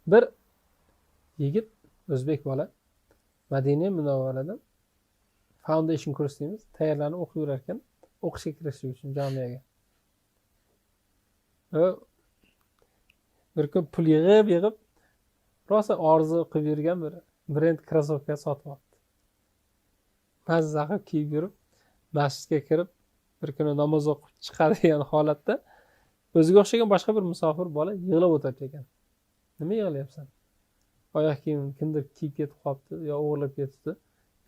Bir yigit o'zbek bola Madina Munavvaradan foundation kurs deymiz, tayyorlanib o'qib yurar ekan, o'qishga kirish uchun jamiyaga. Bir kun pul yig'ib rosa orzu qilib yurgan bir brend krossovka sotib oldi. Mazza qilib kiyib yurib, masjidga kirib, bir kuni namoz o'qib chiqadigan holatda o'ziga o'xshagan boshqa bir musofir bola yig'lab o'tirib ekan. Nima yig'layapsan? Oyoq kiyimim kimdir kiyib ketib qolibdi yo o'g'irlab ketibdi.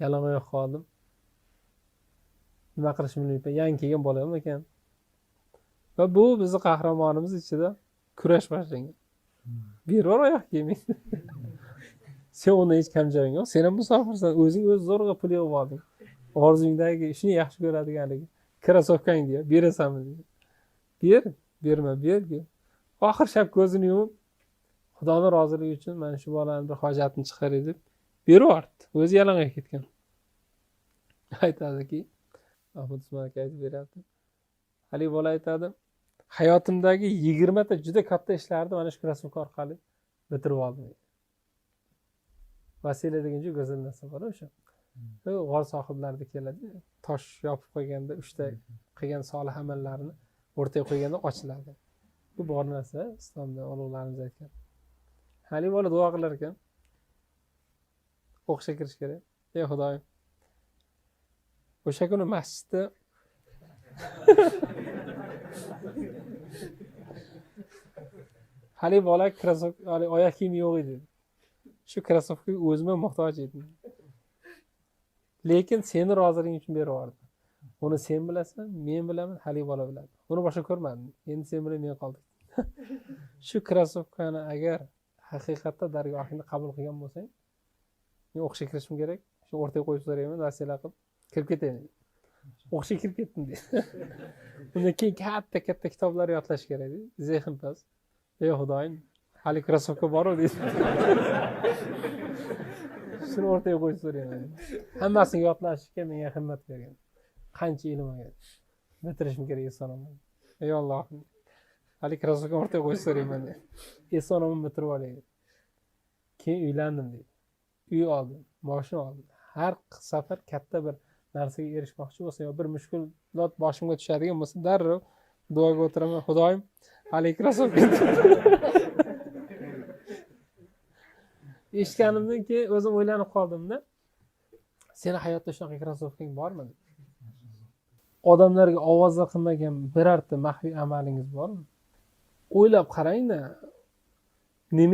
Yalang'oyoq qoldim. Nima qilishimni bilmayman. Yangi kelgan bolam ekan. Va bu bizning qahramonimiz ichida kurash boshlangan. Berib oyoq kiyiming. Sen uni hech kamchiliging yo'q. Sen ham musofirsan. O'zing o'z zo'rg'a pul yig'ib olding. Orzungdagi ishni yaxshi ko'radiganligi. Krossovkang diyor. Berasanmi diyor. Berma. Oxir shab ko'zini yumib, Xudoning roziligi uchun mana shu bolaning bir hojatini chiqaray deb berib yubordi. O'zi yalang'oq ketgan. Aytadiki, Ahmad Usmon aka aytib beryapti. Hali bola aytadi, hayotimdagi 20 ta juda katta ishlarni mana shu krossovka orqali bitirib oldim. Vasila degan juda go'zal narsa bor o'sha. G'or sohiblari keladi, tosh yopib qo'yganda 3 ta qilgan solih amallarini o'rtaga qo'yganda ochiladi. Bu bor narsa, islomda ulug'larimiz aytgan. Hali bola duo qilar ekan. O'qishga kirish kerak. Ey Xudoyim. O'sha kuni masjidda hali bola krossovka, oyoq kiyim yo'q edi. Shu krossovkaga o'zim ham muhtoj edim. Lekin seni roziliging uchun berib yubordim. Uni sen bilasan, men bilaman, hali bola biladi. Uni boshqa ko'rmadim. Endi sen bilan men qoldik. Shu krossovkani agar haqiqatda dargohingda qabul qilgan bo'lsang, men o'qishga kirishim kerak. Shu o'rtaga qo'yib so'rayman, vasila qilib kirib ketayin. O'qishga kirib ketdim dedi. Undan keyin katta kitoblar yodlash kerak dedi. Zehn pas. Ey Xudoyim, hali krossovka bor-ku dedi. Shuni o'rtaga qo'yib so'rayman. Hammasini yodlashga menga himmat bergan. Qancha ilm olgan. Bitirishim kerak esonaman. Ey Allohim. Hali krossovka o'rtaga qo'yib so'rayman dedi. Esonaman bitirib olay. Keyin uylandim dedi. Uy oldim, mashina oldim. Har safar katta bir narsaga erishmoqchi bo'lsa yo bir mushkulot boshimga tushadigan bo'lsa, darrov duoga o'tiraman. Xudoyim, hali krossovka. Eshitganimdan keyin o'zim o'ylanib qoldimda, seni hayotda shunaqa krossovkang bormi? Odamlarga ovoza qilmagan birorta maxfiy amalingiz bormi? O'ylab qarang-da,